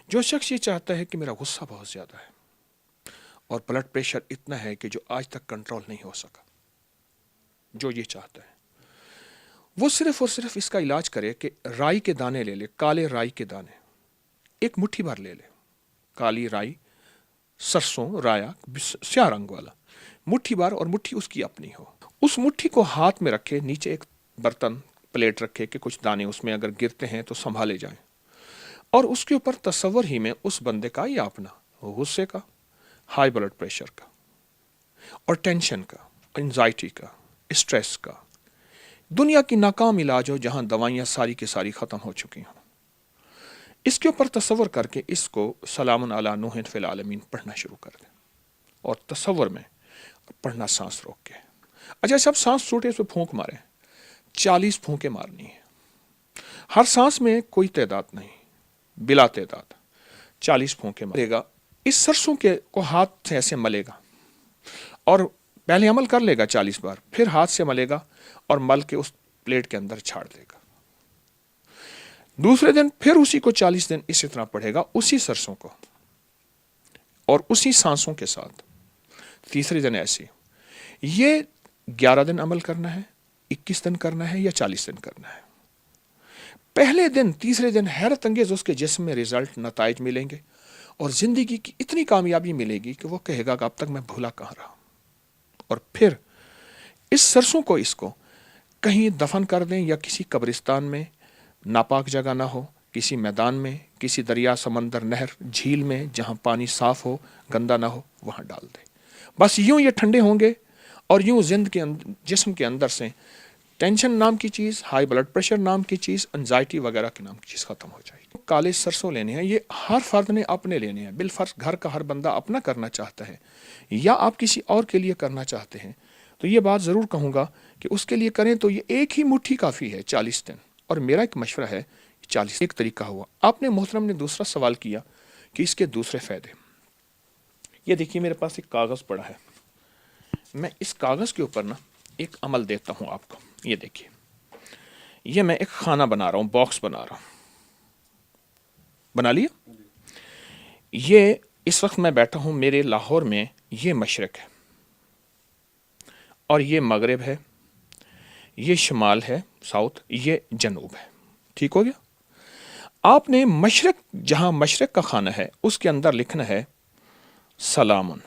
जो शख्स ये चाहता है कि मेरा गुस्सा बहुत ज़्यादा है और ब्लड प्रेशर इतना है कि जो आज तक कंट्रोल नहीं हो सका, जो ये चाहता है वो सिर्फ और सिर्फ इसका इलाज करे कि राई के दाने ले ले, काले राई के दाने एक मुट्ठी भर ले ले, काली राई, सरसों, राया, स्या रंग वाला मुट्ठी भर, और मुट्ठी उसकी अपनी हो। उस मुट्ठी को हाथ में रखे, नीचे एक बर्तन प्लेट रखे कि कुछ दाने उसमें अगर गिरते हैं तो संभाले जाएं, और उसके ऊपर तसव्वुर ही में उस बंदे का या अपना गुस्से का, हाई ब्लड प्रेशर का और टेंशन का, एंजाइटी का, स्ट्रेस का, दुनिया की नाकाम इलाज हो जहां दवाइयां सारी की सारी खत्म हो चुकी हों, इसके ऊपर तसव्वुर करके इसको सलामुन अला नूहिन फिल आलमीन पढ़ना शुरू कर दें, और तसव्वुर में पढ़ना सांस रोक के। अच्छा, सब सांस छूटे इस पर फूंक मारें, 40 फूंके मारनी है, हर सांस में कोई तादाद नहीं, बिला तादाद 40 फूंके मारेगा। इस सरसों के को हाथ से ऐसे मलेगा, और पहले अमल कर लेगा 40 बार, फिर हाथ से मलेगा और मल के उस प्लेट के अंदर छाड़ देगा। दूसरे दिन फिर उसी को 40 दिन इसी तरह पढ़ेगा, उसी सरसों को और उसी सांसों के साथ। तीसरे दिन ऐसे, ये 11 दिन अमल करना है, 21 दिन करना है या 40 दिन करना है। पहले दिन, तीसरे दिन हैरत अंगेज उसके जिस्म में रिजल्ट, नताइज मिलेंगे और जिंदगी की इतनी कामयाबी मिलेगी कि वो कहेगा कि अब तक मैं भूला कहाँ रहा। और फिर इस सरसों को, इसको कहीं दफन कर दें, या किसी कब्रिस्तान में, नापाक जगह ना हो, किसी मैदान में, किसी दरिया, समंदर, नहर, झील में जहां पानी साफ हो, गंदा ना हो, वहां डाल दें। बस यूं ये ठंडे होंगे और यूं जिस्म के अंदर से टेंशन नाम की चीज़, हाई ब्लड प्रेशर नाम की चीज़, एंजाइटी वगैरह की नाम की चीज़ खत्म हो जाएगी। काले सरसों लेने हैं, ये हर फर्द ने अपने लेने हैं, बिलफर्ज घर का हर बंदा अपना करना चाहता है, या आप किसी और के लिए करना चाहते हैं, तो ये बात ज़रूर कहूँगा कि उसके लिए करें तो ये एक ही मुट्ठी काफ़ी है 40 दिन। और मेरा एक मशवरा है, 40 एक तरीका हुआ। आपने मोहतरम ने दूसरा सवाल किया कि इसके दूसरे फ़ायदे। ये देखिए, मेरे पास एक कागज़ पड़ा है, मैं इस कागज़ के ऊपर ना एक अमल देता हूँ आपको। ये देखिए, ये मैं एक खाना बना रहा हूँ, बॉक्स बना रहा हूँ, बना लिया। ये इस वक्त मैं बैठा हूँ मेरे लाहौर में, ये मशरक़ है और ये मगरिब है, ये शुमाल है, साउथ, ये जनूब है। ठीक हो गया। आपने मशरक़, जहां मशरक़ का खाना है उसके अंदर लिखना है सलामुन,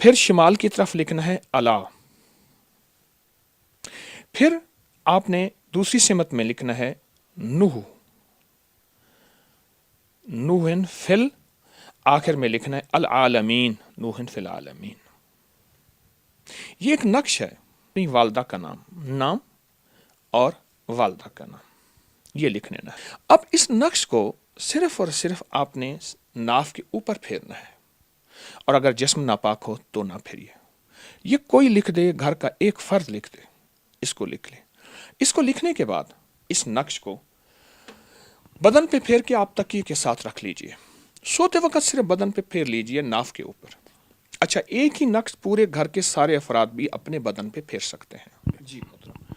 फिर शिमाल की तरफ लिखना है अला, फिर आपने दूसरी सिमत में लिखना है नूह, नूहन फिल, आखिर में लिखना है अल आलमीन, नूहन फिल आलमीन। ये एक नक्श है, अपनी वालदा का नाम और वालदा का नाम, ये लिख लेना है। अब इस नक्श को सिर्फ और सिर्फ आपने नाफ के ऊपर फेरना है, और अगर जिस्म नापाक हो तो ना फेरिए। ये कोई लिख दे, घर का एक फर्द लिख दे, इसको लिख ले। इसको लिखने के बाद इस नक्श को बदन पे फेर के आप तकिए के साथ रख लीजिए। सोते वक्त सिर्फ बदन पे फेर लीजिए, नाफ के ऊपर। अच्छा, एक ही नक्श पूरे घर के सारे अफराद भी अपने बदन पे फेर सकते हैं। जी मतलब,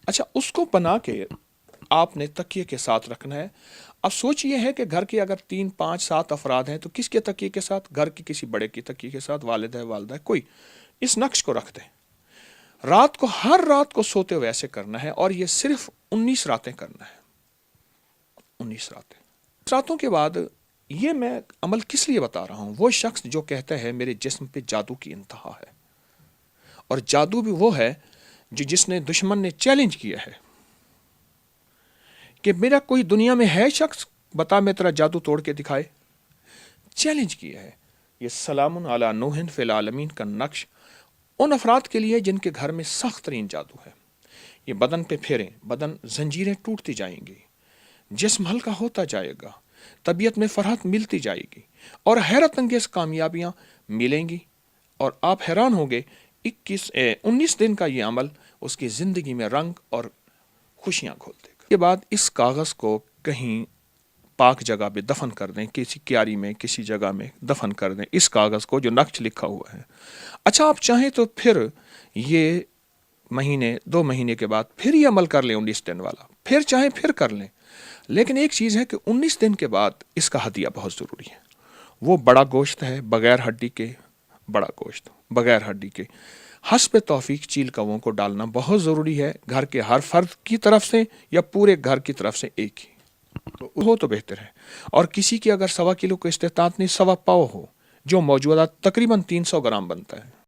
अच्छा, उसको बना के आपने तकिए के साथ रखना है। अब सोच ये है कि घर के अगर 3, 5, 7 अफराद हैं तो किसके तकिए के साथ? घर के किसी बड़े की तकिए के साथ, वालिद है, वालदा है, कोई, इस नक्श को रख दें। रात को, हर रात को सोते हुए ऐसे करना है, और ये सिर्फ 19 रातें करना है। 19 रातें। रातों के बाद ये मैं अमल किस लिए बता रहा हूं? वो शख्स जो कहता है मेरे जिस्म पे जादू की इंतहा है, और जादू भी वो है जिसने, दुश्मन ने चैलेंज किया है कि मेरा कोई दुनिया में है शख्स, बता मैं तेरा जादू तोड़ के दिखाए, चैलेंज किया है। ये सलामुन अला नूहिन फिल आलमीन का नक्श उन अफराद के लिए जिनके घर में सख्त तरीन जादू है। ये बदन पे फेरें, बदन जंजीरें टूटती जाएंगी, जिस्म हल्का होता जाएगा, तबीयत में फरहत मिलती जाएगी, और हैरत अंगेज कामयाबियां मिलेंगी, और आप हैरान होंगे। 19 दिन का ये अमल उसकी ज़िंदगी में रंग और खुशियां खोल देगा। के बाद इस कागज़ को कहीं पाक जगह पे दफन कर दें, किसी क्यारी में, किसी जगह में दफन कर दें इस कागज़ को जो नक्श लिखा हुआ है। अच्छा, आप चाहें तो फिर ये महीने, 2 महीने के बाद फिर ये अमल कर लें 19 दिन वाला, फिर चाहें फिर कर लें, لیکن ایک چیز ہے کہ 19 دن کے بعد اس کا ہدیہ بہت ضروری ہے. وہ بڑا گوشت ہے، بغیر ہڈی کے بڑا گوشت، بغیر ہڈی کے. حسب توفیق چیل کووں کو ڈالنا بہت ضروری ہے، گھر کے ہر فرد کی طرف سے یا پورے گھر کی طرف سے ایک ہی ہو تو بہتر ہے. اور کسی کی اگر 1.25 کلو کو استطاعت نہیں 1.25 پاؤ ہو، جو موجودہ تقریباً 300 گرام بنتا ہے.